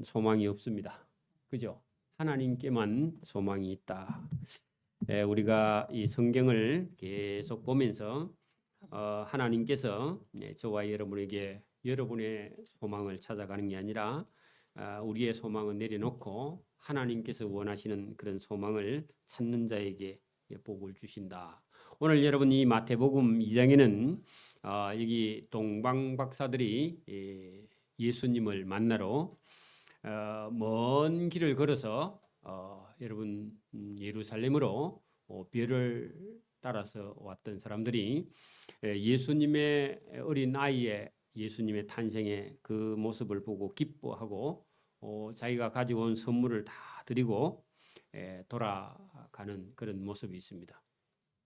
소망이 없습니다. 그죠? 하나님께만 소망이 있다. 우리가 이 성경을 계속 보면서 하나님께서 저와 여러분에게 여러분의 소망을 찾아가는 게 아니라 우리의 소망을 내려놓고 하나님께서 원하시는 그런 소망을 찾는 자에게 복을 주신다. 오늘 여러분 이 마태복음 2장에는 여기 동방 박사들이 예수님을 만나러 먼 길을 걸어서 여러분 예루살렘으로 별을 따라서 왔던 사람들이 예수님의 어린 아이의 예수님의 탄생의 그 모습을 보고 기뻐하고 자기가 가지고 온 선물을 다 드리고 돌아가는 그런 모습이 있습니다.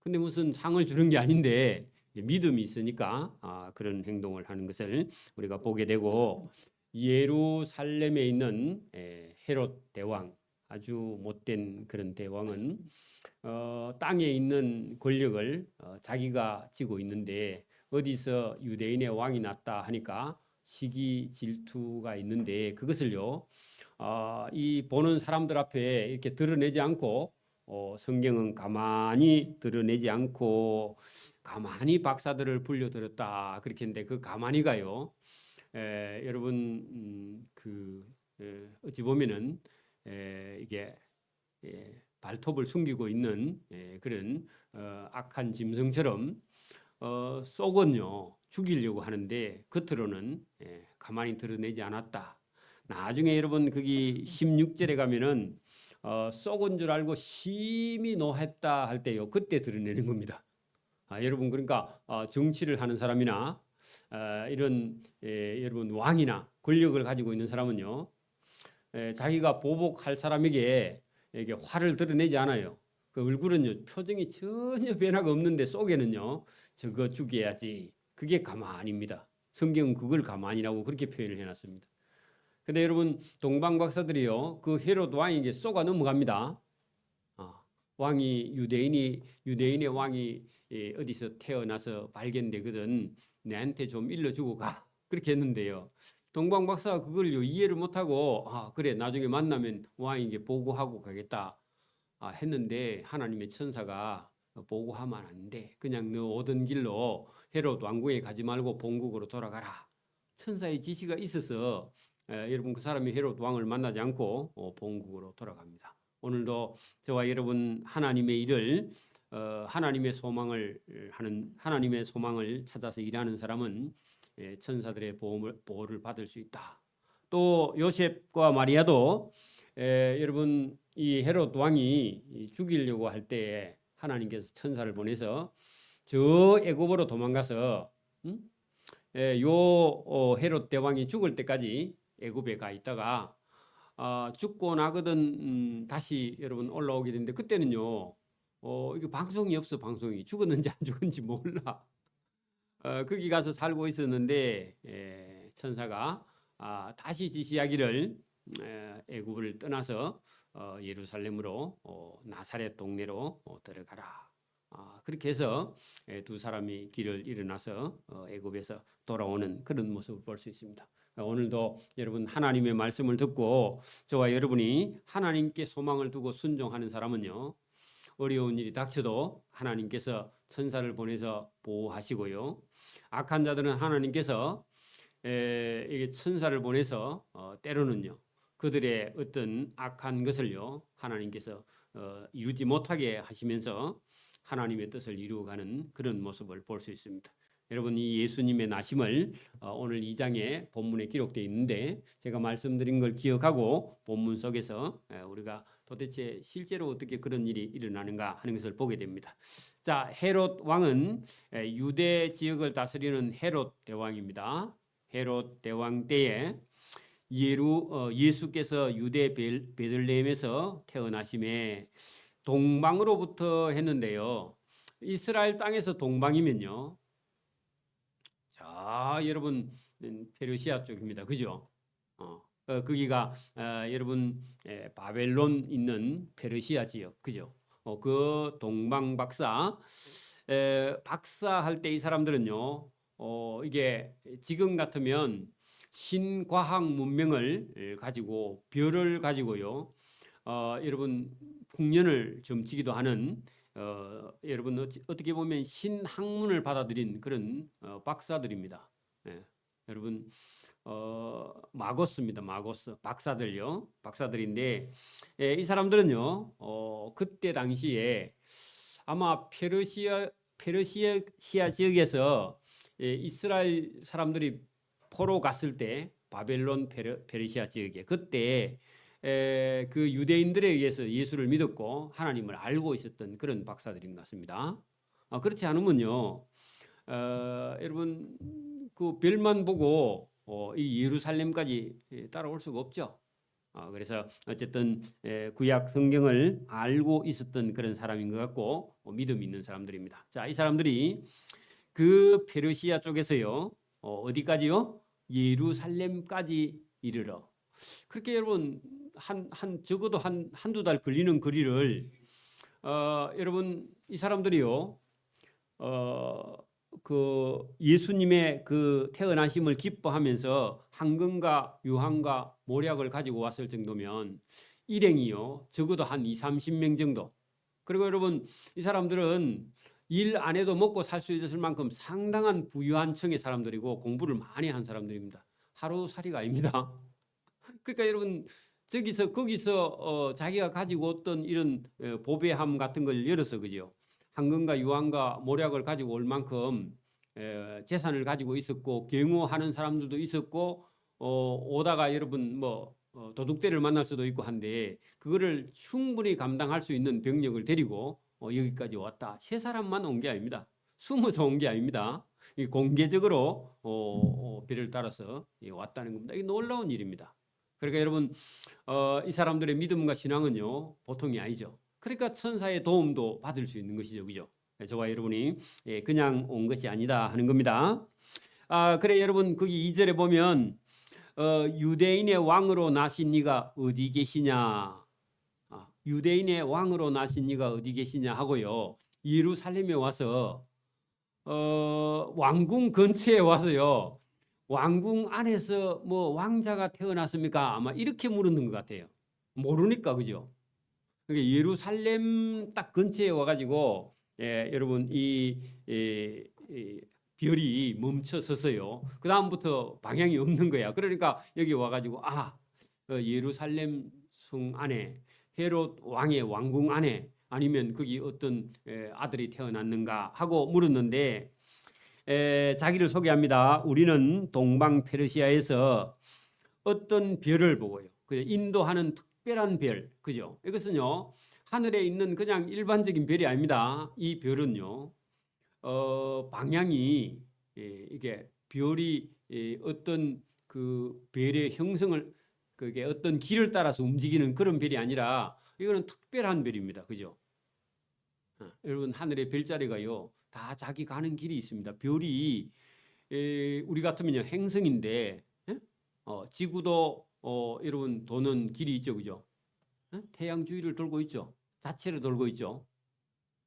근데 무슨 상을 주는 게 아닌데 믿음이 있으니까 그런 행동을 하는 것을 우리가 보게 되고, 예루살렘에 있는 헤롯 대왕, 아주 못된 그런 대왕은 땅에 있는 권력을 자기가 쥐고 있는데 어디서 유대인의 왕이 났다 하니까 시기 질투가 있는데 그것을요 이 보는 사람들 앞에 이렇게 드러내지 않고 성경은 가만히 드러내지 않고 가만히 박사들을 불려들었다 그렇게 했는데 그 가만히가요 여러분 어찌 보면은 이게 발톱을 숨기고 있는 그런 악한 짐승처럼 속은요 죽이려고 하는데 겉으로는 가만히 드러내지 않았다. 나중에 여러분 거기 16절에 가면은 썩은 줄 알고 심히 노했다 할 때요 그때 드러내는 겁니다. 여러분 그러니까 정치를 하는 사람이나 이런 여러분 왕이나 권력을 가지고 있는 사람은요 자기가 보복할 사람에게 이게 화를 드러내지 않아요. 그 얼굴은요 표정이 전혀 변화가 없는데 속에는요 저거 죽여야지 그게 가만입니다. 성경은 그걸 가만이라고 그렇게 표현을 해놨습니다. 근데 여러분 동방 박사들이요 그 헤롯 왕에게 쏘가 넘어갑니다. 왕이 유대인의 왕이 어디서 태어나서 발견되거든 내한테 좀 일러주고 가 그렇게 했는데요. 동방 박사가 그걸 이해를 못하고 그래 나중에 만나면 왕에게 보고하고 가겠다 했는데 하나님의 천사가 보고하면 안 돼. 그냥 너 오던 길로 헤롯 왕궁에 가지 말고 본국으로 돌아가라. 천사의 지시가 있어서 여러분 그 사람이 헤롯 왕을 만나지 않고 본국으로 돌아갑니다. 오늘도 저와 여러분 하나님의 일을 하나님의 소망을 찾아서 일하는 사람은 천사들의 보호를 받을 수 있다. 또 요셉과 마리아도 여러분 이 헤롯 왕이 죽이려고 할 때에 하나님께서 천사를 보내서 저 애굽으로 도망가서 헤롯 대왕이 죽을 때까지 애굽에 가 있다가 죽고 나거든 다시 여러분 올라오게 되는데 그때는요 이게 방송이 없어. 방송이 죽었는지 안 죽었는지 몰라. 거기 가서 살고 있었는데 천사가 다시 지시하기를 애굽을 떠나서 예루살렘으로 나사렛 동네로 들어가라. 그렇게 해서 두 사람이 길을 일어나서 애굽에서 돌아오는 그런 모습을 볼 수 있습니다. 오늘도 여러분 하나님의 말씀을 듣고 저와 여러분이 하나님께 소망을 두고 순종하는 사람은요 어려운 일이 닥쳐도 하나님께서 천사를 보내서 보호하시고요 악한 자들은 하나님께서 이게 천사를 보내서 때로는요 그들의 어떤 악한 것을요 하나님께서 이루지 못하게 하시면서 하나님의 뜻을 이루어가는 그런 모습을 볼 수 있습니다. 여러분 이 예수님의 나심을 오늘 2장에 본문에 기록되어 있는데 제가 말씀드린 걸 기억하고 본문 속에서 우리가 도대체 실제로 어떻게 그런 일이 일어나는가 하는 것을 보게 됩니다. 자, 헤롯 왕은 유대 지역을 다스리는 헤롯 대왕입니다. 헤롯 대왕 때에 예수께서 유대 베들레헴에서 태어나심에 동방으로부터 했는데요. 이스라엘 땅에서 동방이면요. 자, 여러분 페르시아 쪽입니다. 그죠? 거기가 여러분 바벨론 있는 페르시아 지역. 그죠? 그 동방 박사할 때 이 사람들은요. 이게 지금 같으면 신과학 문명을 가지고 별을 가지고요. 여러분 풍년을 점치기도 하는 여러분 어떻게 보면 신학문을 받아들인 그런 박사들입니다. 예, 여러분 마고스입니다. 마고스 박사들요. 박사들인데 이 사람들은요. 그때 당시에 아마 페르시아 지역에서 이스라엘 사람들이 포로 갔을 때 바벨론 페르시아 지역에 그때 그 유대인들에 의해서 예수를 믿었고 하나님을 알고 있었던 그런 박사들인 것 같습니다. 그렇지 않으면요, 여러분 그 별만 보고 이 예루살렘까지 따라올 수가 없죠. 그래서 어쨌든 구약 성경을 알고 있었던 그런 사람인 것 같고 믿음이 있는 사람들입니다. 자, 이 사람들이 그 페르시아 쪽에서요, 어디까지요? 예루살렘까지 이르러. 그렇게 여러분 적어도 한두 달 걸리는 거리를 여러분 이 사람들이요 그 예수님의 그 태어나심을 기뻐하면서 황금과 유황과 모략을 가지고 왔을 정도면 일행이요 적어도 한 20-30명 정도. 그리고 여러분 이 사람들은 일 안 해도 먹고 살 수 있을 만큼 상당한 부유한 층의 사람들이고 공부를 많이 한 사람들입니다. 하루살이가 아닙니다. 그러니까 여러분 거기서 자기가 가지고 어떤 이런 보배함 같은 걸 열어서 그죠. 황금과 유황과 모략을 가지고 올 만큼 재산을 가지고 있었고 경호하는 사람들도 있었고 오다가 여러분 뭐 도둑들을 만날 수도 있고 한데 그거를 충분히 감당할 수 있는 병력을 데리고 여기까지 왔다. 세 사람만 온 게 아닙니다. 숨어서 온 게 아닙니다. 공개적으로 배를 따라서 왔다는 겁니다. 이게 놀라운 일입니다. 그러니까 여러분 이 사람들의 믿음과 신앙은요 보통이 아니죠. 그러니까 천사의 도움도 받을 수 있는 것이죠, 그죠? 저와 여러분이 그냥 온 것이 아니다 하는 겁니다. 그래 여러분 거기 2절에 보면 유대인의 왕으로 나신 이가 어디 계시냐? 유대인의 왕으로 나신 이가 어디 계시냐 하고요. 예루살렘에 와서 왕궁 근처에 와서요. 왕궁 안에서 뭐 왕자가 태어났습니까? 아마 이렇게 물었는 것 같아요. 모르니까 그죠? 그러니까 예루살렘 딱 근처에 와가지고 여러분 이 별이 멈춰 서서요. 그 다음부터 방향이 없는 거야. 그러니까 여기 와가지고 예루살렘 성 안에 헤롯 왕의 왕궁 안에 아니면 거기 어떤 아들이 태어났는가 하고 물었는데 자기를 소개합니다. 우리는 동방 페르시아에서 어떤 별을 보고요. 인도하는 특별한 별, 그죠? 이것은요 하늘에 있는 그냥 일반적인 별이 아닙니다. 이 별은요 방향이 이게 별이 어떤 그 별의 형성을 그게 어떤 길을 따라서 움직이는 그런 별이 아니라 이거는 특별한 별입니다. 그죠? 여러분 하늘의 별자리가요 다 자기 가는 길이 있습니다. 별이 우리 같으면요 행성인데 지구도 여러분 도는 길이 있죠, 그죠? 태양 주위를 돌고 있죠. 자체로 돌고 있죠.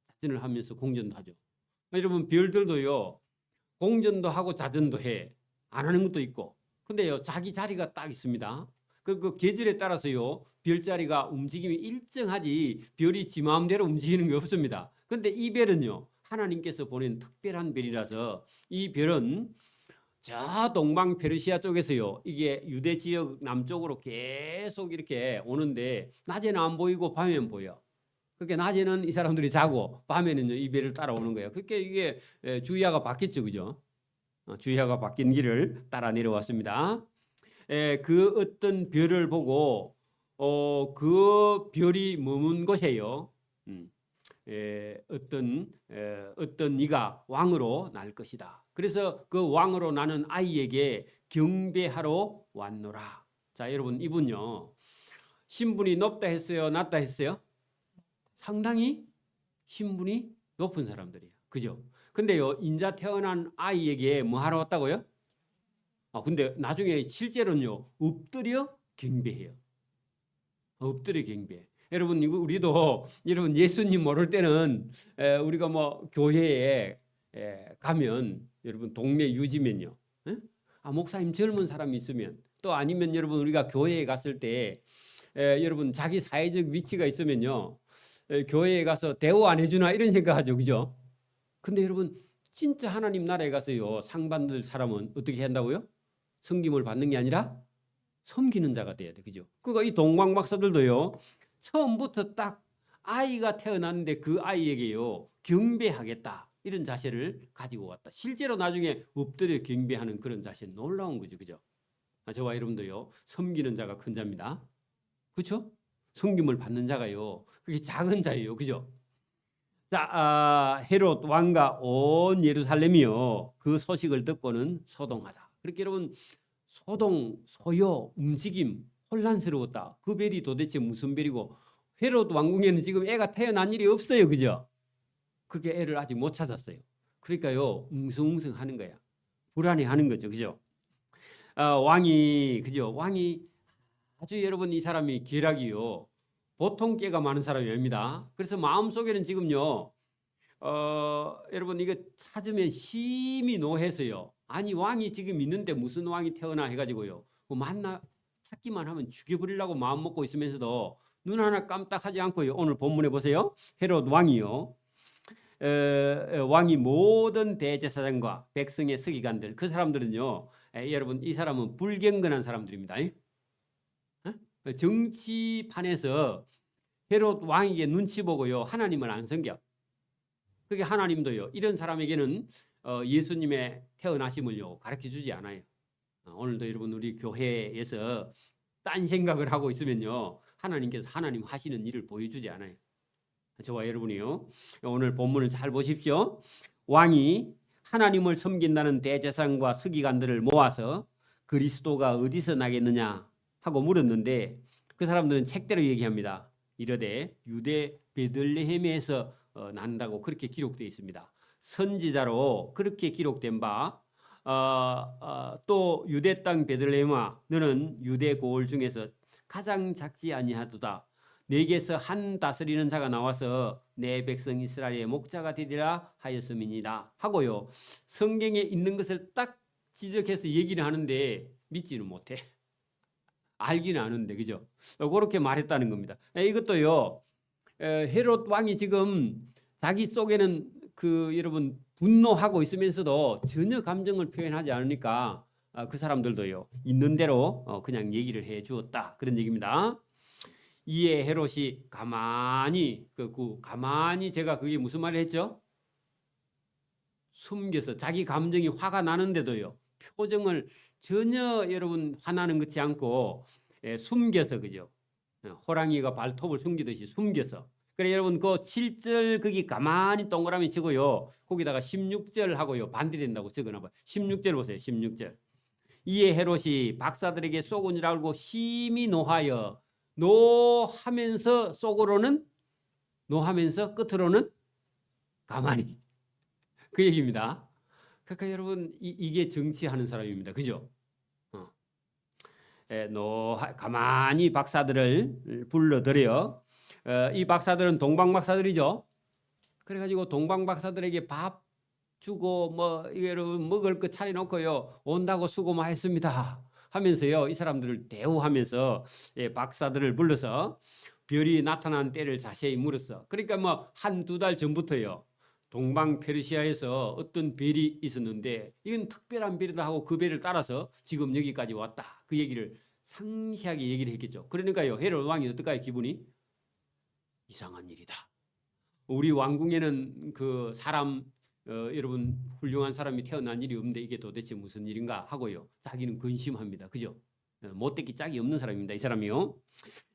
자전을 하면서 공전도 하죠. 여러분 별들도요 공전도 하고 자전도 해. 안 하는 것도 있고. 근데요 자기 자리가 딱 있습니다. 그 계절에 따라서요 별자리가 움직임이 일정하지 별이 지 마음대로 움직이는 게 없습니다. 근데 이 별은요 하나님께서 보낸 특별한 별이라서 이 별은 저 동방 페르시아 쪽에서요 이게 유대 지역 남쪽으로 계속 이렇게 오는데 낮에는 안 보이고 밤에는 보여. 그렇게 낮에는 이 사람들이 자고 밤에는요 이 별을 따라오는 거예요. 그렇게 이게 주의하가 바뀌었죠, 그죠? 주의하가 바뀐 길을 따라 내려왔습니다. 그 어떤 별을 보고 그 별이 머문 곳에요. 어떤 이가 왕으로 날 것이다. 그래서 그 왕으로 나는 아이에게 경배하러 왔노라. 자, 여러분 이분요 신분이 높다 했어요, 낮다 했어요? 상당히 신분이 높은 사람들이에요. 그죠? 근데요 인자 태어난 아이에게 뭐 하러 왔다고요? 근데 나중에 실제로는요 엎드려 경배해요. 엎드려 경배. 여러분 우리도 여러분 예수님 모를 때는 우리가 뭐 교회에 가면 여러분 동네 유지면요 목사님 젊은 사람이 있으면, 또 아니면 여러분 우리가 교회에 갔을 때 여러분 자기 사회적 위치가 있으면요, 교회에 가서 대우 안 해주나 이런 생각하죠, 그죠? 근데 여러분 진짜 하나님 나라에 가서요 상 받을 사람은 어떻게 한다고요? 섬김을 받는 게 아니라 섬기는 자가 돼야 돼, 그죠? 그러니까 이 동방 박사들도요 처음부터 딱 아이가 태어났는데 그 아이에게요 경배하겠다 이런 자세를 가지고 왔다. 실제로 나중에 엎드려 경배하는 그런 자세, 놀라운 거죠, 그죠? 저와 여러분도요 섬기는 자가 큰 자입니다, 그렇죠? 섬김을 받는 자가요 그게 작은 자예요, 그죠? 자, 헤롯 왕과 온 예루살렘이요 그 소식을 듣고는 소동하다. 그렇게 여러분 소동, 소요, 움직임, 혼란스러웠다. 그 별이 도대체 무슨 별이고, 헤롯 왕궁에는 지금 애가 태어난 일이 없어요, 그죠? 그렇게 애를 아직 못 찾았어요. 그러니까요 웅성웅성하는 거야. 불안해하는 거죠, 그죠? 왕이, 그죠? 왕이 아주 여러분 이 사람이 계략이요 보통 깨가 많은 사람이 아닙니다. 그래서 마음속에는 지금요 여러분 이거 찾으면 심히 노해서요. 아니 왕이 지금 있는데 무슨 왕이 태어나 해가지고요. 만나 찾기만 하면 죽여버리려고 마음 먹고 있으면서도 눈 하나 깜짝하지 않고요. 오늘 본문에 보세요. 헤롯 왕이요. 왕이 모든 대제사장과 백성의 서기관들, 그 사람들은요. 여러분 이 사람은 불경건한 사람들입니다. 정치판에서 헤롯 왕에게 눈치 보고요 하나님을 안 섬겨. 그게 하나님도요 이런 사람에게는 예수님의 태어나심을요 가르쳐 주지 않아요. 오늘도 여러분 우리 교회에서 딴 생각을 하고 있으면요 하나님께서 하나님 하시는 일을 보여주지 않아요. 저와 여러분이요 오늘 본문을 잘 보십시오. 왕이 하나님을 섬긴다는 대제사장과 서기관들을 모아서 그리스도가 어디서 나겠느냐 하고 물었는데 그 사람들은 책대로 얘기합니다. 이르되 유대 베들레헴에서 난다고 그렇게 기록되어 있습니다. 선지자로 그렇게 기록된 바, 또 유대 땅 베들레헴아 너는 유대 고을 중에서 가장 작지 아니하도다. 내게서 한 다스리는 자가 나와서 내 백성 이스라엘의 목자가 되리라 하였음이니라 하고요. 성경에 있는 것을 딱 지적해서 얘기를 하는데 믿지는 못해. 알기는 아는데, 그죠? 그렇게 말했다는 겁니다. 이것도요. 헤롯 왕이 지금 자기 속에는 그 여러분 분노하고 있으면서도 전혀 감정을 표현하지 않으니까 그 사람들도요 있는 대로 그냥 얘기를 해 주었다 그런 얘기입니다. 이에 헤롯이 가만히 가만히 제가 그게 무슨 말을 했죠? 숨겨서 자기 감정이 화가 나는데도요 표정을 전혀 여러분 화나는 것이 않고 숨겨서, 그죠? 호랑이가 발톱을 숨기듯이 숨겨서. 그래 여러분 그 7절 거기 가만히 동그라미 치고요 거기다가 16절 하고요 반대된다고 적어놔봐요. 16절 보세요. 16절. 이에 헤롯이 박사들에게 쏘은 줄 알고 심히 노하여 노하면서 속으로는 노하면서 끝으로는 가만히, 그 얘기입니다. 그러니까 여러분 이게 정치하는 사람입니다, 그죠? 가만히 박사들을 불러들여 이 박사들은 동방 박사들이죠. 그래가지고 동방 박사들에게 밥 주고 뭐 이거를 먹을 거 차려놓고요 온다고 수고 많았습니다 하면서요 이 사람들을 대우하면서 박사들을 불러서 별이 나타난 때를 자세히 물었어. 그러니까 뭐 한두 달 전부터요 동방 페르시아에서 어떤 별이 있었는데 이건 특별한 별이다 하고 그 별을 따라서 지금 여기까지 왔다 그 얘기를 상세하게 얘기를 했겠죠. 그러니까요 헤롯 왕이 어떨까요? 기분이 이상한 일이다. 우리 왕궁에는 그 사람 여러분 훌륭한 사람이 태어난 일이 없는데 이게 도대체 무슨 일인가 하고요 자기는 근심합니다, 그죠? 못되기 짝이 없는 사람입니다 이 사람이요.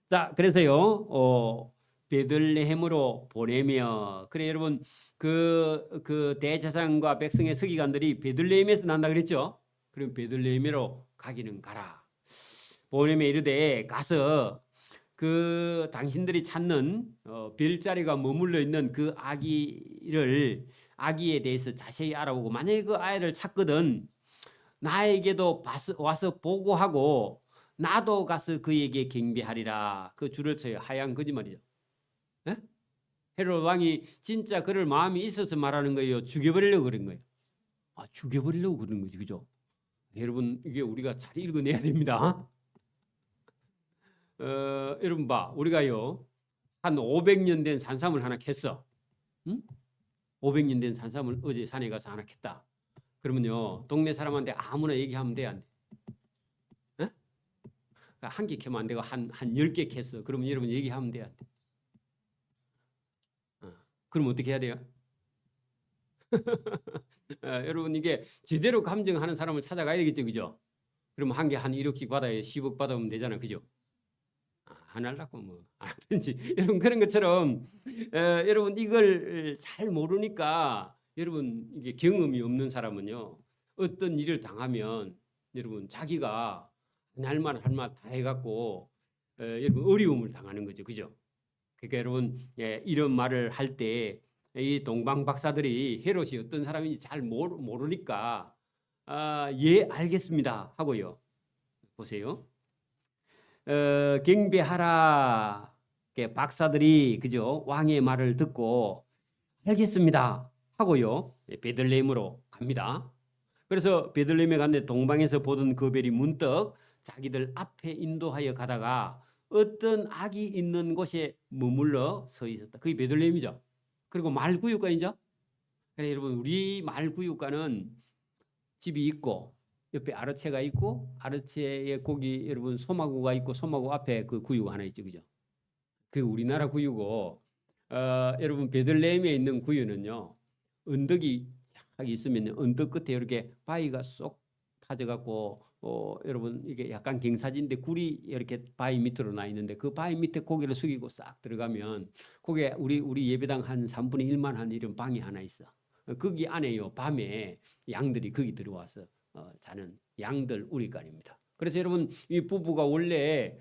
자 그래서요 베들레헴으로 보내며, 그래 여러분 그 대제사장과 백성의 서기관들이 베들레헴에서 난다 그랬죠. 그럼 베들레헴으로 가기는 가라. 보내며 이르되 가서 그 당신들이 찾는 별자리가 머물러 있는 그 아기에 대해서 자세히 알아보고 만약에 그 아이를 찾거든 나에게도 와서 보고하고 나도 가서 그에게 경배하리라. 그 줄을 쳐요. 하얀 거짓말이죠. 에? 헤롯 왕이 진짜 그럴 마음이 있어서 말하는 거예요? 죽여버리려고 그런 거예요? 죽여버리려고 그런 거지, 그죠? 여러분 이게 우리가 잘 읽어내야 됩니다. 여러분 봐, 우리가요 한 500년 된 산삼을 하나 캤어. 응? 500년 된 산삼을 어제 산에 가서 하나 캤다. 그러면요 동네 사람한테 아무나 얘기하면 돼, 안 돼? 응? 한 개 캐면 안 되고 한 10개 캤어. 그러면 여러분 얘기하면 돼, 안 돼? 그럼 어떻게 해야 돼요? 여러분 이게 제대로 감정하는 사람을 찾아가야 되겠죠, 그죠? 그러면 한 개 한 1억씩 받아야 10억 받으면 되잖아, 그죠? 안 하려고 뭐 안 하든지 여러분 그런 것처럼 여러분 이걸 잘 모르니까 여러분 이게 경험이 없는 사람은요 어떤 일을 당하면 여러분 자기가 할말 할 말 다 해갖고 여러분 어려움을 당하는 거죠, 그죠? 그러니까 여러분 이런 말을 할 때 이 동방 박사들이 헤롯이 어떤 사람인지 잘 모르니까 예 알겠습니다 하고요. 보세요. 경배하라. 박사들이 그죠? 왕의 말을 듣고 알겠습니다 하고요. 베들레헴으로 갑니다. 그래서 베들레헴에 갔는데 동방에서 보던 그 별이 문득 자기들 앞에 인도하여 가다가 어떤 악이 있는 곳에 머물러 서 있었다. 그게 베들레헴이죠. 그리고 말구유가이죠. 그래 여러분 우리 말구유가는 집이 있고 옆에 아르체가 있고 아르체에 거기 여러분 소마구가 있고 소마구 앞에 그 구유가 하나 있죠, 그죠? 그 우리나라 구유고 여러분 베들레헴에 있는 구유는요 언덕이 쫙 있으면 언덕 끝에 이렇게 바위가 쏙 파져갖고 여러분 이게 약간 경사진데 굴이 이렇게 바위 밑으로 나 있는데 그 바위 밑에 고개를 숙이고 싹 들어가면 거기에 우리 예배당 한 3분의 1만 한 이런 방이 하나 있어. 거기 안에요 밤에 양들이 거기 들어와서 자는 양들 우리간입니다. 그래서 여러분 이 부부가 원래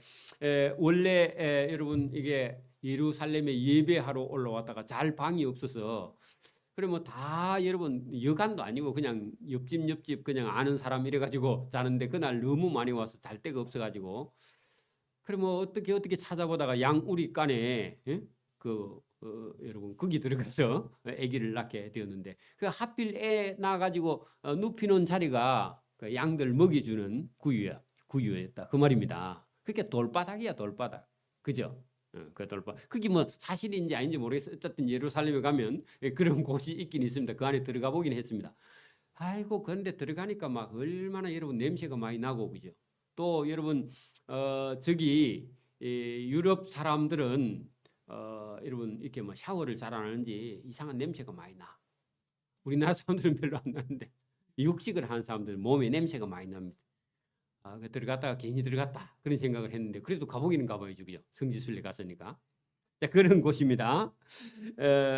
여러분 이게 예루살렘에 예배하러 올라왔다가 잘 방이 없어서 그래 뭐 다 여러분 여간도 아니고 그냥 옆집 그냥 아는 사람 이래 가지고 자는데 그날 너무 많이 와서 잘 데가 없어 가지고 그래 뭐 어떻게 찾아보다가 양 우리간에 여러분 거기 들어가서 아기를 낳게 되었는데 그 하필 애 낳아 가지고 눕히는 자리가 그 양들 먹이주는 구유였다 그 말입니다. 그게 돌바닥이야 돌바닥, 그죠? 그 돌바 그게 뭐 사실인지 아닌지 모르겠어. 어쨌든 예루살렘에 가면 그런 곳이 있긴 있습니다. 그 안에 들어가 보긴 했습니다. 아이고 그런데 들어가니까 막 얼마나 여러분 냄새가 많이 나고 그죠? 또 여러분 저기 유럽 사람들은 여러분 이렇게 뭐 샤워를 잘 안 하는지 이상한 냄새가 많이 나. 우리나라 사람들은 별로 안 나는데 육식을 하는 사람들 몸에 냄새가 많이 납니다. 들어갔다가 괜히 들어갔다 그런 생각을 했는데 그래도 가보기는 가봐야죠, 그죠? 성지순례 갔으니까. 자, 그런 곳입니다.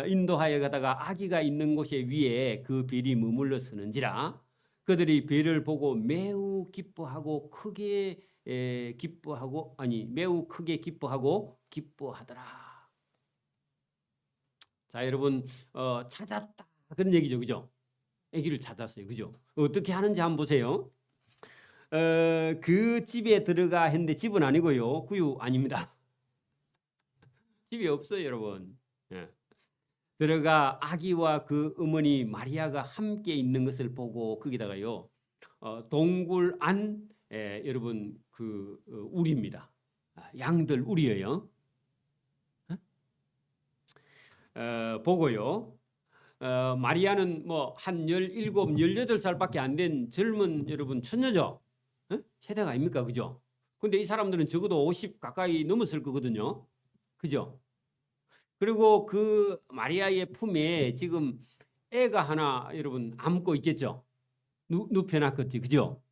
인도하여 가다가 아기가 있는 곳에 위에 그 별이 머물러 서는지라 그들이 별을 보고 매우 기뻐하고 크게 기뻐하고 매우 크게 기뻐하더라. 자, 여러분 찾았다 그런 얘기죠, 그죠? 아기를 찾았어요, 그죠? 어떻게 하는지 한번 보세요. 그 집에 들어가 했는데 집은 아니고요, 구유 아닙니다. 집이 없어요, 여러분. 예. 들어가 아기와 그 어머니 마리아가 함께 있는 것을 보고 거기다가요 동굴 안 여러분 그 우리입니다. 양들 우리예요. 보고요. 마리아는 뭐 한 17, 18살밖에 안 된 젊은 여러분 처녀죠. 세대가 아닙니까, 그죠? 근데 이 사람들은 적어도 50 가까이 넘었을 거거든요. 그죠? 그리고 그 마리아의 품에 지금 애가 하나 여러분 안고 있겠죠. 눕혀놨겠지, 그죠?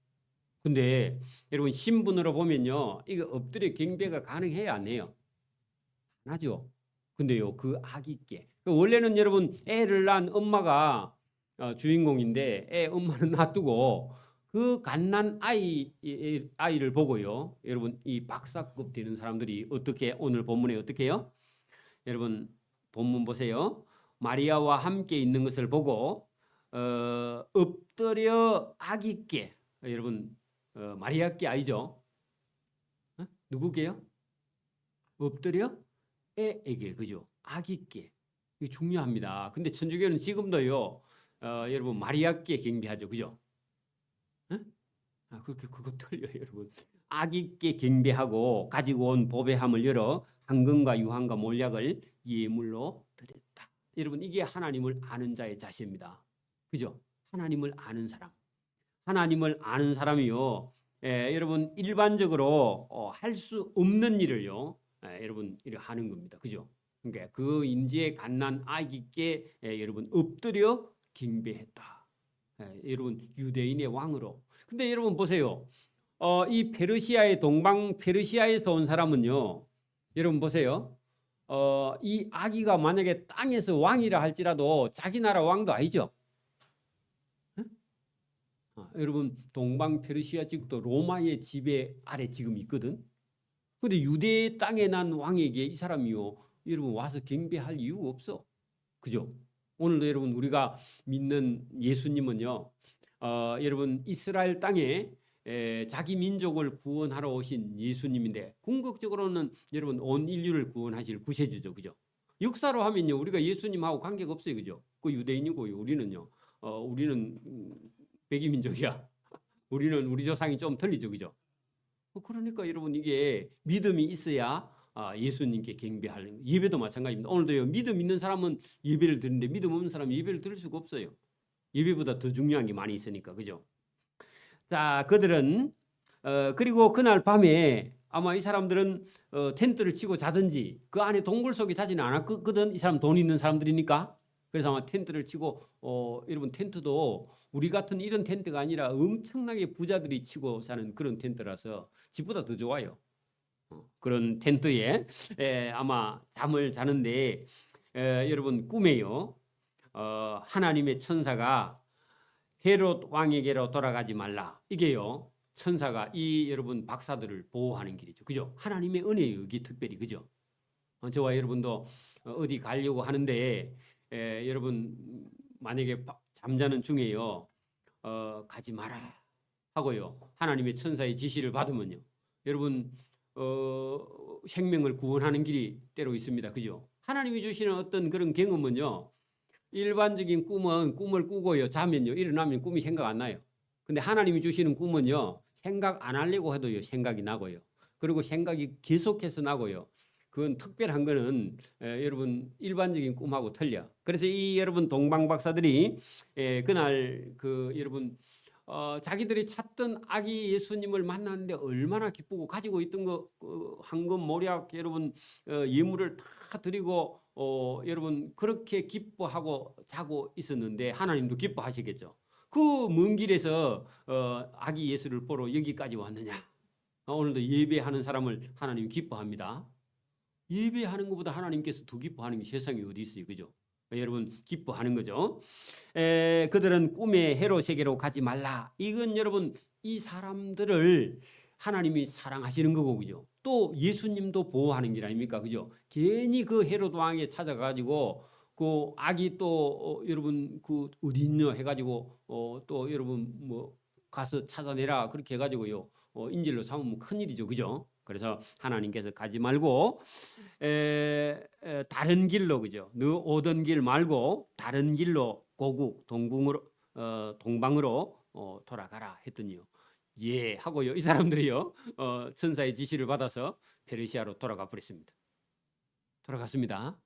근데 여러분 신분으로 보면요, 이거 엎드려 경배가 가능해야 안 해요? 안 하죠. 근데요, 그 아기께 원래는 여러분 애를 낳은 엄마가 주인공인데 애 엄마는 놔두고 그 갓난 아이를 보고요, 여러분 이 박사급 되는 사람들이 어떻게 오늘 본문에 어떻게 해요? 여러분 본문 보세요. 마리아와 함께 있는 것을 보고 엎드려 아기께 여러분 마리아께 아니죠? 누구게요? 엎드려 애에게 그죠? 아기께 이거 중요합니다. 근데 천주교는 지금도요 여러분 마리아께 경배하죠, 그죠? 그렇게 그거 틀려요, 여러분. 악있게 경배하고 가지고 온 보배함을 열어 황금과 유황과 몰약을 예물로 드렸다. 여러분, 이게 하나님을 아는 자의 자세입니다. 그죠? 하나님을 아는 사람. 하나님을 아는 사람이요. 여러분, 일반적으로 할 수 없는 일을요. 여러분, 이렇게 하는 겁니다. 그죠? 그러니까 그 임재에 갓난 악 있게 여러분 엎드려 경배했다. 여러분, 유대인의 왕으로. 근데 여러분 보세요. 이 페르시아의 동방 페르시아에서 온 사람은요. 여러분 보세요. 이 아기가 만약에 땅에서 왕이라 할지라도 자기 나라 왕도 아니죠. 여러분, 동방 페르시아 지역도 로마의 지배 아래 지금 있거든. 근데 유대 땅에 난 왕에게 이 사람이요, 여러분 와서 경배할 이유가 없어. 그죠? 오늘도 여러분 우리가 믿는 예수님은요, 여러분 이스라엘 땅에 자기 민족을 구원하러 오신 예수님인데, 궁극적으로는 여러분 온 인류를 구원하실 구세주죠. 그죠? 역사로 하면요, 우리가 예수님하고 관계가 없어요. 그죠? 그 유대인이고요. 우리는요, 우리는 백이민족이야. 우리는 우리 조상이 좀 틀리죠. 그죠? 그러니까 여러분, 이게 믿음이 있어야 예수님께 경배하는, 예배도 마찬가지입니다. 오늘도요, 믿음 있는 사람은 예배를 드리는데 믿음 없는 사람은 예배를 드릴 수가 없어요. 예배보다 더 중요한 게 많이 있으니까. 그죠? 자, 그들은 그리고 그날 밤에 아마 이 사람들은 텐트를 치고 자든지 그 안에 동굴 속에 자지는 않았거든. 이 사람 돈 있는 사람들이니까. 그래서 아마 텐트를 치고, 여러분 텐트도 우리 같은 이런 텐트가 아니라 엄청나게 부자들이 치고 사는 그런 텐트라서 집보다 더 좋아요. 그런 텐트에 아마 잠을 자는데, 여러분 꿈에요, 하나님의 천사가 헤롯 왕에게로 돌아가지 말라. 이게요, 천사가 이 여러분 박사들을 보호하는 길이죠. 그죠? 하나님의 은혜예요. 이게 특별히. 그죠? 저와 여러분도 어디 가려고 하는데, 여러분 만약에 잠자는 중에요, 가지 마라 하고요, 하나님의 천사의 지시를 받으면요, 여러분 생명을 구원하는 길이 때로 있습니다. 그죠? 하나님이 주시는 어떤 그런 경험은요, 일반적인 꿈은 꿈을 꾸고요, 자면요, 일어나면 꿈이 생각 안 나요. 근데 하나님이 주시는 꿈은요, 생각 안 하려고 해도요, 생각이 나고요. 그리고 생각이 계속해서 나고요. 그건 특별한 거는 여러분 일반적인 꿈하고 틀려. 그래서 이 여러분 동방 박사들이 그날 그 여러분 자기들이 찾던 아기 예수님을 만났는데 얼마나 기쁘고, 가지고 있던 거 황금 모략 여러분 예물을 다 드리고 여러분 그렇게 기뻐하고 자고 있었는데, 하나님도 기뻐하시겠죠. 그 먼 길에서 아기 예수를 보러 여기까지 왔느냐. 오늘도 예배하는 사람을 하나님 기뻐합니다. 예배하는 것보다 하나님께서 더 기뻐하는 게 세상에 어디 있어요. 그죠? 여러분 기뻐하는 거죠. 그들은 꿈의 헤롯에게로 가지 말라. 이건 여러분 이 사람들을 하나님이 사랑하시는 거고, 그죠? 또 예수님도 보호하는 길 아닙니까? 그죠? 괜히 그 헤롯 왕에 찾아가지고 그 아기 또 여러분 그 어디 있냐 해가지고 또 여러분 뭐 가서 찾아내라 그렇게 해가지고요, 인질로 삼으면 큰일이죠. 그죠? 그래서 하나님께서 가지 말고 다른 길로, 그죠? 너 오던 길 말고 다른 길로 고국 동궁으로 동방으로 돌아가라 했더니요, 예 하고요, 이 사람들이요 천사의 지시를 받아서 페르시아로 돌아가 버렸습니다. 돌아갔습니다.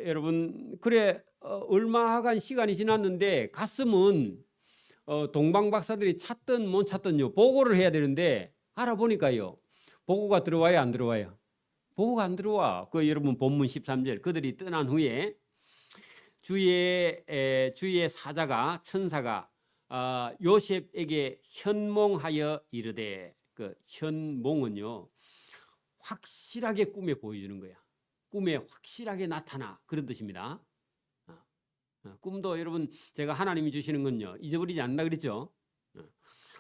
여러분 그래 얼마간 시간이 지났는데 갔으면 동방 박사들이 찾든 못 찾든요, 보고를 해야 되는데, 알아보니까요, 보고가 들어와야 안 들어와요? 보고가 안 들어와. 그 여러분 본문 13절, 그들이 떠난 후에 주의 사자가 천사가 요셉에게 현몽하여 이르되, 그 현몽은요 확실하게 꿈에 보여주는 거야. 꿈에 확실하게 나타나, 그런 뜻입니다. 꿈도 여러분 제가 하나님이 주시는 건요 잊어버리지 않는다 그랬죠.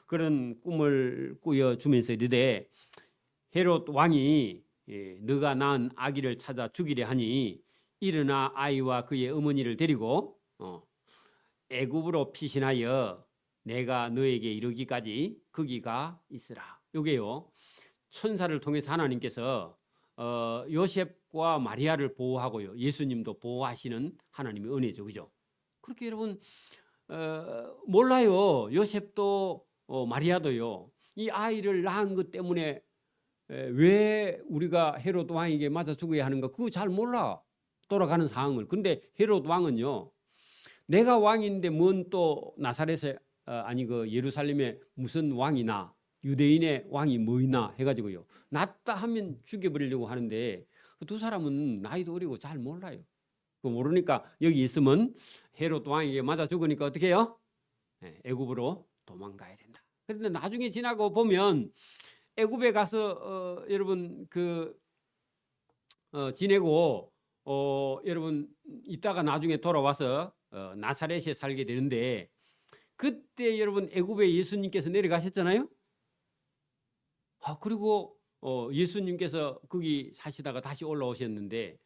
그런 꿈을 꾸어주면서 이르되, 헤롯 왕이 너가 낳은 아기를 찾아 죽이려 하니 일어나 아이와 그의 어머니를 데리고 애굽으로 피신하여 내가 너에게 이르기까지 거기가 있으라. 요게요, 천사를 통해서 하나님께서 요셉과 마리아를 보호하고요, 예수님도 보호하시는 하나님의 은혜죠. 그죠? 그렇게 여러분 몰라요. 요셉도 마리아도요. 이 아이를 낳은 것 때문에 왜 우리가 헤롯 왕에게 맞아 죽어야 하는가 그거 잘 몰라. 돌아가는 상황을. 근데 헤롯 왕은요. 내가 왕인데 뭔 또 나사렛에 아니 그 예루살렘에 무슨 왕이나 유대인의 왕이 뭐 있나 해가지고요. 낫다 하면 죽여버리려고 하는데 그 두 사람은 나이도 어리고 잘 몰라요. 그 모르니까 여기 있으면 헤롯 왕에게 맞아 죽으니까 어떻게 해요? 애굽으로 도망가야 된다. 그런데 나중에 지나고 보면 애굽에 가서 여러분 그 지내고 여러분 이따가 나중에 돌아와서 나사렛에 살게 되는데 그때 여러분 애굽에 예수님께서 내려가셨잖아요. 그리고 예수님께서 거기 사시다가 다시 올라오셨는데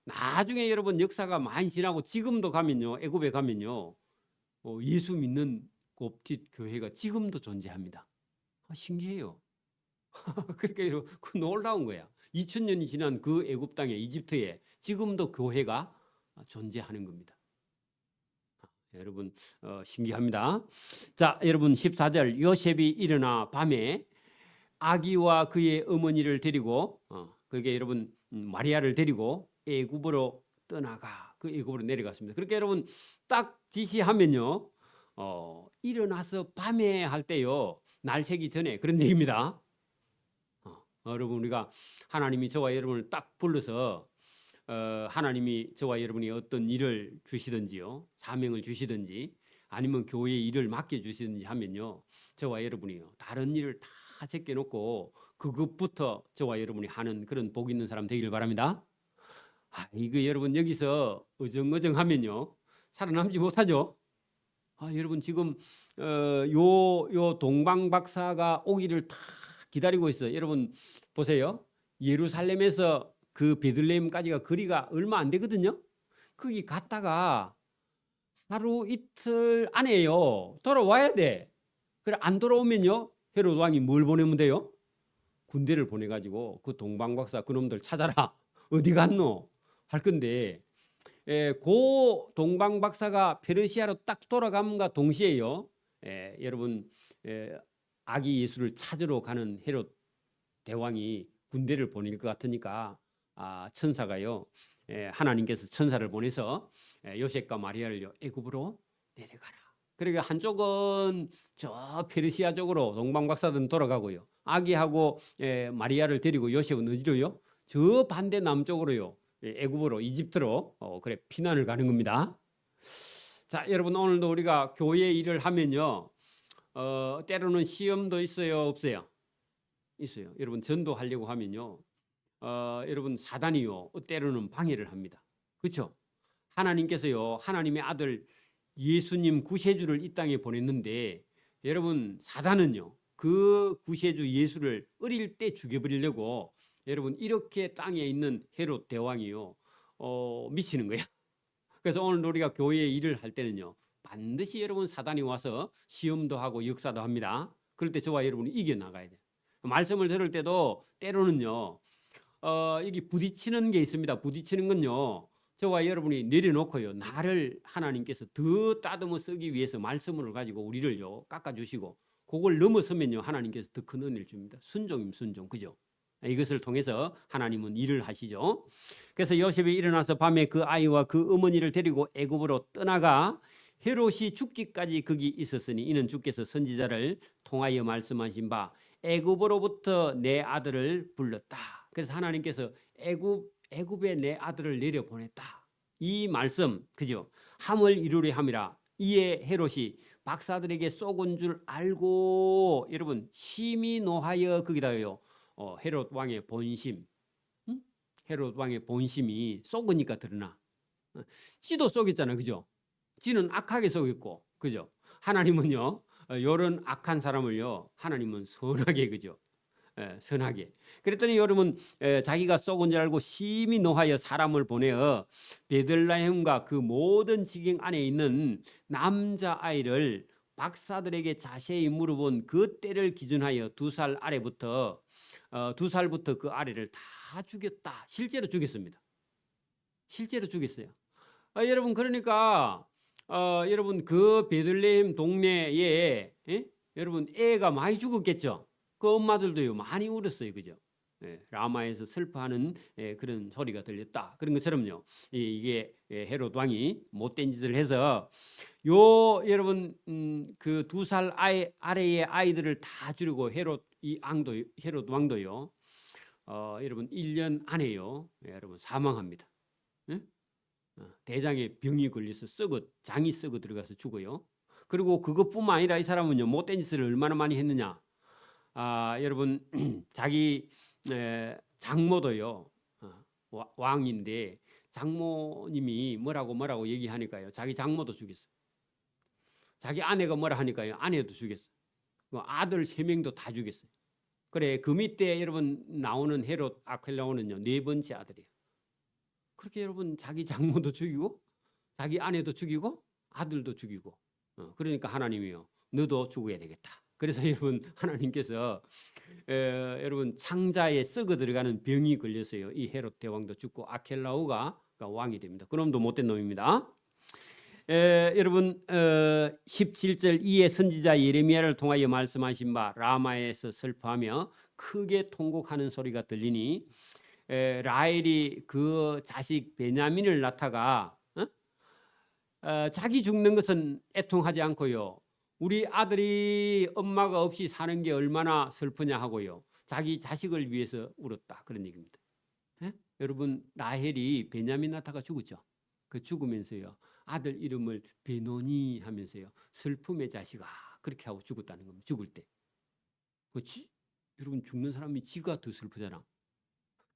나중에 여러분 역사가 많이 지나고 지금도 가면요 애굽에 가면요 예수 믿는 곱tit 교회가 지금도 존재합니다. 신기해요. 그러니까 그 놀라운 거야. 2000년이 지난 그 애굽 땅에 이집트에 지금도 교회가 존재하는 겁니다. 여러분 신기합니다. 자, 여러분 14절 요셉이 일어나 밤에 아기와 그의 어머니를 데리고 그게 여러분 마리아를 데리고 애굽으로 떠나가 그 애굽으로 내려갔습니다. 그렇게 여러분 딱 지시하면요 일어나서 밤에 할 때요 날 새기 전에 그런 얘기입니다. 여러분 우리가 하나님이 저와 여러분을 딱 불러서 하나님이 저와 여러분이 어떤 일을 주시든지요 사명을 주시든지 아니면 교회에 일을 맡겨주시든지 하면요 저와 여러분이요 다른 일을 다 제껴놓고 그것부터 저와 여러분이 하는 그런 복 있는 사람 되기를 바랍니다. 이거 여러분 여기서 어정어정하면요 살아남지 못하죠. 여러분 지금 요 동방 박사가 오기를 다 기다리고 있어요. 여러분 보세요. 예루살렘에서 그 베들레헴까지가 거리가 얼마 안 되거든요. 거기 갔다가 하루 이틀 안에요. 돌아와야 돼. 그래 안 돌아오면요. 헤롯 왕이 뭘 보내면 돼요? 군대를 보내가지고 그 동방박사 그놈들 찾아라. 어디 갔노? 할 건데 고 동방박사가 페르시아로 딱 돌아감과 동시에요. 여러분 아기 예수를 찾으러 가는 헤롯 대왕이 군대를 보낼 것 같으니까 천사가요 하나님께서 천사를 보내서 요셉과 마리아를 애굽으로 내려가라. 그러니까 한쪽은 저 페르시아 쪽으로 동방박사들은 돌아가고요. 아기하고 마리아를 데리고 요셉은 어디로요? 저 반대 남쪽으로요. 애굽으로 이집트로 그래 피난을 가는 겁니다. 자, 여러분 오늘도 우리가 교회 일을 하면요 때로는 시험도 있어요, 없어요? 있어요. 여러분 전도하려고 하면요 여러분 사단이요 때로는 방해를 합니다. 그렇죠? 하나님께서요 하나님의 아들 예수님 구세주를 이 땅에 보냈는데 여러분 사단은요 그 구세주 예수를 어릴 때 죽여버리려고 여러분 이렇게 땅에 있는 헤롯 대왕이요 미치는 거야. 그래서 오늘 우리가 교회에 일을 할 때는요 반드시 여러분 사단이 와서 시험도 하고 역사도 합니다. 그럴 때 저와 여러분이 이겨나가야 돼요. 말씀을 들을 때도 때로는요 여기 부딪히는 게 있습니다. 부딪히는 건요 저와 여러분이 내려놓고요 나를 하나님께서 더 따듬어 쓰기 위해서 말씀을 가지고 우리를요 깎아주시고 그걸 넘어서면요 하나님께서 더 큰 은혜를 줍니다. 순종이면 순종, 그죠? 이것을 통해서 하나님은 일을 하시죠. 그래서 요셉이 일어나서 밤에 그 아이와 그 어머니를 데리고 애굽으로 떠나가 헤롯이 죽기까지 거기 있었으니 이는 주께서 선지자를 통하여 말씀하신 바 애굽으로부터 내 아들을 불렀다. 그래서 하나님께서 애굽에 내 아들을 내려보냈다. 이 말씀 그죠? 함을 이루려 함이라. 이에 헤롯이 박사들에게 쏘은 줄 알고 여러분 심히 노하여 거기다요 헤롯 왕의 본심, 헤롯 왕의 본심이 쏘으니까 드러나. 지도 쏘겠잖아, 그죠? 지는 악하게 쏘겠고, 그죠? 하나님은요 이런 악한 사람을요 하나님은 선하게, 그죠? 선하게. 그랬더니 여러분 자기가 쏘은 줄 알고 심히 노하여 사람을 보내어 베들레헴과 그 모든 지경 안에 있는 남자 아이를 박사들에게 자세히 물어본 그 때를 기준하여 2살 아래부터 2살부터 그 아래를 다 죽였다. 실제로 죽였습니다. 실제로 죽였어요. 여러분 그러니까 여러분 그 베들레헴 동네에 여러분 애가 많이 죽었겠죠. 그 엄마들도요 많이 울었어요, 그죠? 라마에서 슬퍼하는 그런 소리가 들렸다. 그런 것처럼요. 이게 헤롯 왕이 못된 짓을 해서 여러분 그 2살 아래의 아이들을 다 죽이고 헤롯 왕도요. 여러분 1년 안에요. 여러분 사망합니다. 대장에 병이 걸려서 장이 썩어 들어가서 죽어요. 그리고 그것뿐만 아니라 이 사람은요 못된 짓을 얼마나 많이 했느냐. 여러분 자기 장모도요 왕인데 장모님이 뭐라고 얘기하니까요 자기 장모도 죽였어요. 자기 아내가 뭐라 하니까요 아내도 죽였어요. 아들 3명도 다 죽였어요. 그래 그 밑에 여러분 나오는 헤롯 아켈라오는요 4번째 아들이에요. 그렇게 여러분 자기 장모도 죽이고 자기 아내도 죽이고 아들도 죽이고 그러니까 하나님이요 너도 죽어야 되겠다. 그래서 여러분 하나님께서 여러분 창자에 썩어 들어가는 병이 걸렸어요. 이 헤롯 대왕도 죽고 아켈라오가 왕이 됩니다. 그놈도 못된 놈입니다. 여러분 17절 이에 선지자 예레미야를 통하여 말씀하신 바 라마에서 슬퍼하며 크게 통곡하는 소리가 들리니 라헬이 그 자식 베냐민을 낳다가 자기 죽는 것은 애통하지 않고요. 우리 아들이 엄마가 없이 사는 게 얼마나 슬프냐 하고요. 자기 자식을 위해서 울었다. 그런 얘기입니다. 여러분 라헬이 베냐민 낳다가 죽었죠. 그 죽으면서요. 아들 이름을 베노니 하면서요. 슬픔의 자식아 그렇게 하고 죽었다는 겁니다. 죽을 때. 여러분 죽는 사람이 지가 더 슬프잖아.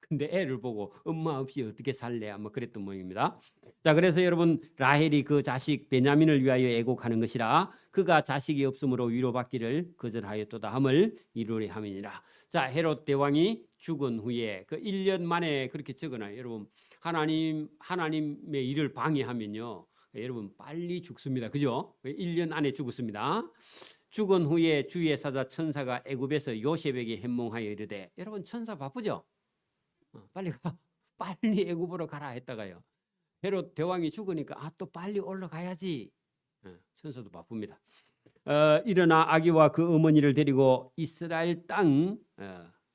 근데 애를 보고 엄마 없이 어떻게 살래? 아마 그랬던 모양입니다. 자, 그래서 여러분 라헬이 그 자식 베냐민을 위하여 애곡하는 것이라 그가 자식이 없으므로 위로받기를 거절하였도다 함을 이루려 함이니라. 자, 헤롯 대왕이 죽은 후에 그 1년 만에 그렇게 적어놔요. 여러분 하나님의 일을 방해하면요. 여러분 빨리 죽습니다. 그죠? 1년 안에 죽었습니다. 죽은 후에 주의 사자 천사가 애굽에서 요셉에게 현몽하여 이르되 여러분 천사 바쁘죠? 빨리 가. 빨리 애굽으로 가라 했다가요. 헤롯 대왕이 죽으니까 또 빨리 올라가야지. 천사도 바쁩니다. 일어나 아기와 그 어머니를 데리고 이스라엘 땅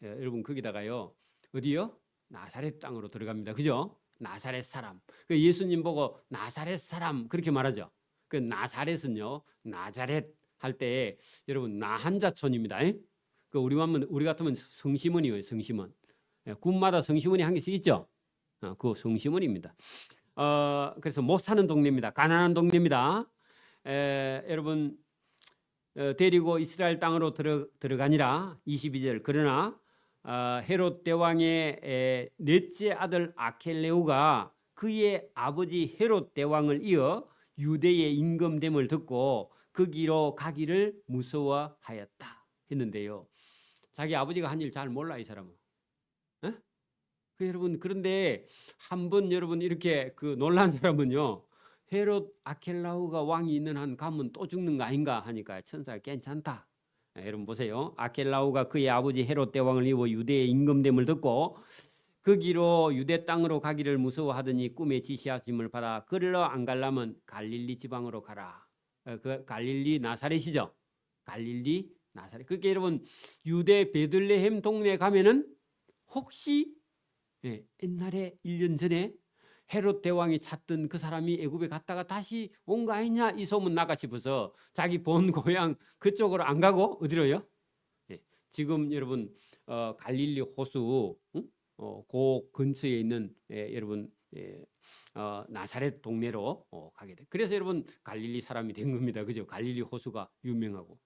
여러분 거기다가요. 어디요? 나사렛 땅으로 들어갑니다. 그죠? 나사렛 사람. 그 예수님 보고 나사렛 사람 그렇게 말하죠. 그 나사렛은요. 나자렛 할 때 여러분 나한자촌입니다. 그 우리 같으면 성시문이에요. 성시문. 군마다 성시문이 한 개씩 있죠. 그 성시문입니다. 그래서 못 사는 동네입니다. 가난한 동네입니다. 여러분 데리고 이스라엘 땅으로 들어가니라. 22절 그러나 헤롯 대왕의 넷째 아들 아켈레오가 그의 아버지 헤롯 대왕을 이어 유대의 임금됨을 듣고 그 길로 가기를 무서워하였다 했는데요. 자기 아버지가 한 일 잘 몰라 이 사람은. 여러분 그런데 한번 여러분 이렇게 그 놀란 사람은요. 헤롯 아켈라오가 왕이 있는 한 가면 또 죽는 거 아닌가 하니까 천사가 괜찮다. 여러분 보세요. 아켈라오가 그의 아버지 헤롯 대왕을 이어 유대의 임금됨을 듣고 그 길로 유대 땅으로 가기를 무서워하더니 꿈에 지시하심을 받아 그리로 안 가려면 갈릴리 지방으로 가라. 그 갈릴리 나사렛이죠. 갈릴리 나사렛. 그렇게 여러분 유대 베들레헴 동네에 가면은 혹시 옛날에 1년 전에 헤롯 대왕이 찾던 그 사람이 애굽에 갔다가 다시 온 거 아니냐 이 소문 나가 싶어서 자기 본 고향 그쪽으로 안 가고 어디로요? 지금 여러분 갈릴리 호수 그 근처에 있는 여러분 나사렛 동네로 가게 돼. 그래서 여러분 갈릴리 사람이 된 겁니다. 그죠? 갈릴리 호수가 유명하고.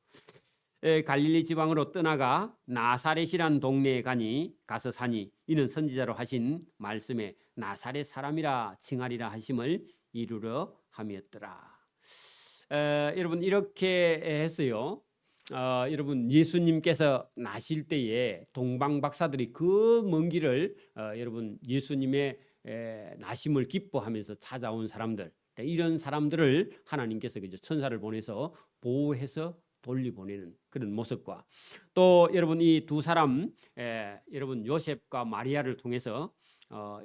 갈릴리 지방으로 떠나가 나사렛이란 동네에 가서 사니 이는 선지자로 하신 말씀에 나사렛 사람이라 칭하리라 하심을 이루려 함이었더라. 여러분 이렇게 했어요. 여러분 예수님께서 나실 때에 동방 박사들이 그 먼 길을 여러분 예수님의 나심을 기뻐하면서 찾아온 사람들 이런 사람들을 하나님께서 천사를 보내서 보호해서 돌려보내는 그런 모습과 또 여러분 이 두 사람 여러분 요셉과 마리아를 통해서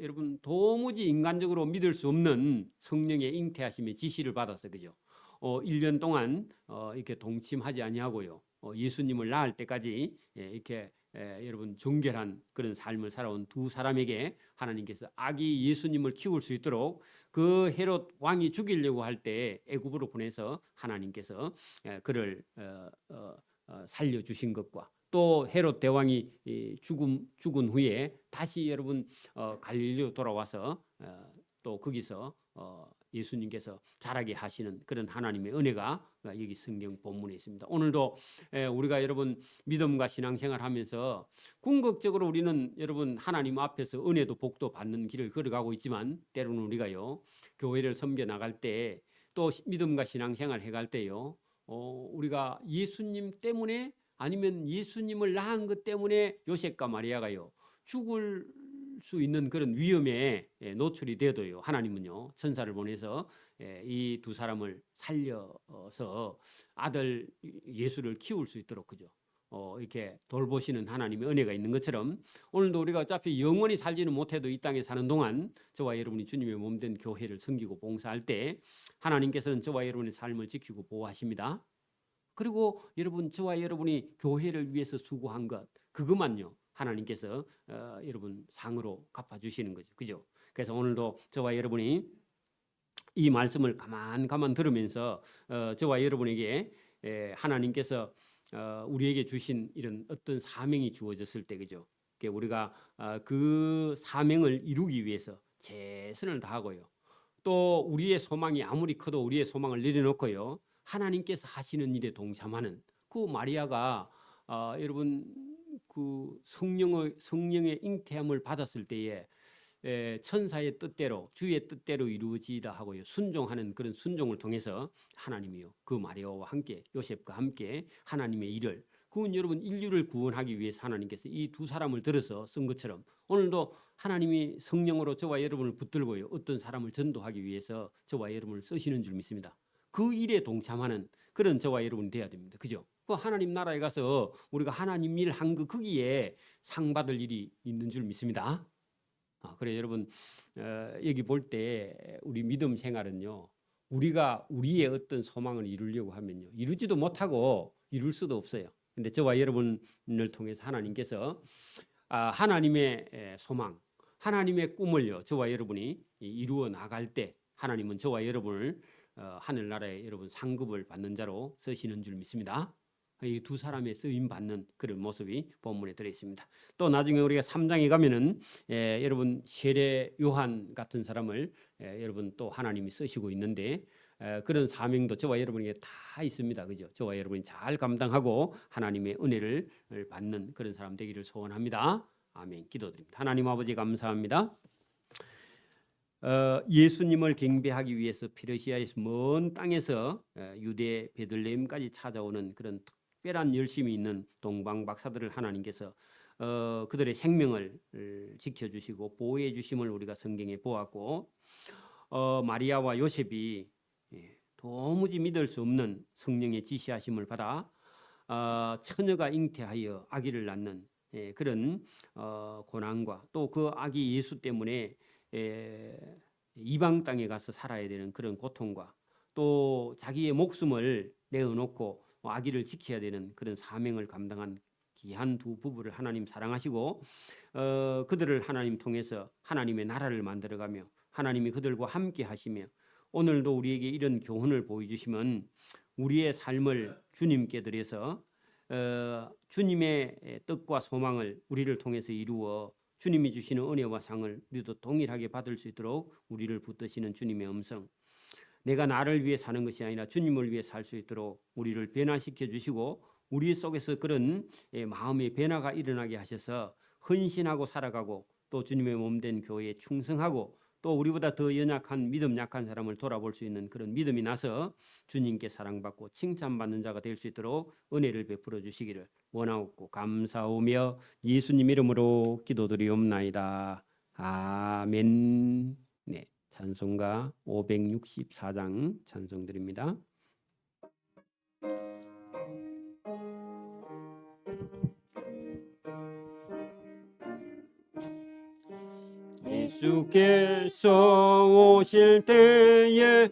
여러분 도무지 인간적으로 믿을 수 없는 성령의 잉태하심의 지시를 받아서 그죠. 1년 동안 이렇게 동침하지 아니하고요. 예수님을 낳을 때까지 이렇게 여러분 정결한 그런 삶을 살아온 두 사람에게 하나님께서 아기 예수님을 키울 수 있도록 그 헤롯 왕이 죽이려고 할 때 애굽으로 보내서 하나님께서 그를 살려주신 것과 또 헤롯 대왕이 죽은 후에 다시 여러분 갈릴리로 돌아와서 또 거기서 예수님께서 자라게 하시는 그런 하나님의 은혜가 여기 성경 본문에 있습니다. 오늘도 우리가 여러분 믿음과 신앙생활 하면서 궁극적으로 우리는 여러분 하나님 앞에서 은혜도 복도 받는 길을 걸어가고 있지만 때로는 우리가요 교회를 섬겨 나갈 때 또 믿음과 신앙생활 해갈 때요 우리가 예수님 때문에 아니면 예수님을 낳은 것 때문에 요셉과 마리아가요 죽을 수 있는 그런 위험에 노출이 되어도요 하나님은요 천사를 보내서 이 두 사람을 살려서 아들 예수를 키울 수 있도록 그죠 이렇게 돌보시는 하나님의 은혜가 있는 것처럼 오늘도 우리가 어차피 영원히 살지는 못해도 이 땅에 사는 동안 저와 여러분이 주님의 몸된 교회를 섬기고 봉사할 때 하나님께서는 저와 여러분의 삶을 지키고 보호하십니다. 그리고 여러분 저와 여러분이 교회를 위해서 수고한 것 그것만요 하나님께서 여러분 상으로 갚아주시는 거죠. 그죠? 그래서 오늘도 저와 여러분이 이 말씀을 가만 들으면서 저와 여러분에게 하나님께서 우리에게 주신 이런 어떤 사명이 주어졌을 때 그죠? 우리가 그 사명을 이루기 위해서 최선을 다하고요. 또 우리의 소망이 아무리 커도 우리의 소망을 내려놓고요. 하나님께서 하시는 일에 동참하는 그 마리아가 여러분 그 성령의 잉태함을 받았을 때에 천사의 뜻대로 주의 뜻대로 이루어지다 하고요 순종하는 그런 순종을 통해서 하나님이요 그 마리아와 함께 요셉과 함께 하나님의 일을 그건 여러분 인류를 구원하기 위해서 하나님께서 이 두 사람을 들어서 쓴 것처럼 오늘도 하나님이 성령으로 저와 여러분을 붙들고요 어떤 사람을 전도하기 위해서 저와 여러분을 쓰시는 줄 믿습니다. 그 일에 동참하는 그런 저와 여러분이 돼야 됩니다. 그죠? 그 하나님 나라에 가서 우리가 하나님 일 한 그 거기에 상 받을 일이 있는 줄 믿습니다. 그래 여러분 여기 볼 때 우리 믿음 생활은요 우리가 우리의 어떤 소망을 이루려고 하면요 이루지도 못하고 이룰 수도 없어요. 근데 저와 여러분을 통해서 하나님께서 하나님의 소망 하나님의 꿈을요 저와 여러분이 이루어 나갈 때 하나님은 저와 여러분을 하늘나라에 여러분 상급을 받는 자로 쓰시는 줄 믿습니다. 이 두 사람의 쓰임 받는 그런 모습이 본문에 들어 있습니다. 또 나중에 우리가 3장에 가면은 여러분 세례 요한 같은 사람을 여러분 또 하나님이 쓰시고 있는데 그런 사명도 저와 여러분에게 다 있습니다. 그죠? 저와 여러분이 잘 감당하고 하나님의 은혜를 받는 그런 사람 되기를 소원합니다. 아멘. 기도드립니다. 하나님 아버지 감사합니다. 예수님을 경배하기 위해서 페르시아에서 먼 땅에서 유대 베들레헴까지 찾아오는 그런 특별한 열심이 있는 동방 박사들을 하나님께서 그들의 생명을 지켜주시고 보호해 주심을 우리가 성경에 보았고 마리아와 요셉이 도무지 믿을 수 없는 성령의 지시하심을 받아 처녀가 잉태하여 아기를 낳는 그런 고난과 또 그 아기 예수 때문에 이방 땅에 가서 살아야 되는 그런 고통과 또 자기의 목숨을 내어놓고 아기를 지켜야 되는 그런 사명을 감당한 귀한 두 부부를 하나님 사랑하시고 그들을 하나님 통해서 하나님의 나라를 만들어가며 하나님이 그들과 함께 하시며 오늘도 우리에게 이런 교훈을 보여주시면 우리의 삶을 주님께 드려서 주님의 뜻과 소망을 우리를 통해서 이루어 주님이 주시는 은혜와 상을 우리도 동일하게 받을 수 있도록 우리를 붙드시는 주님의 음성 내가 나를 위해 사는 것이 아니라 주님을 위해 살 수 있도록 우리를 변화시켜 주시고 우리 속에서 그런 마음의 변화가 일어나게 하셔서 헌신하고 살아가고 또 주님의 몸된 교회에 충성하고 또 우리보다 더 연약한 믿음 약한 사람을 돌아볼 수 있는 그런 믿음이 나서 주님께 사랑받고 칭찬받는 자가 될 수 있도록 은혜를 베풀어 주시기를 원하옵고 감사오며 예수님 이름으로 기도드리옵나이다. 아멘. 네, 찬송가 564장 찬송드립니다. 주께서 오실 때에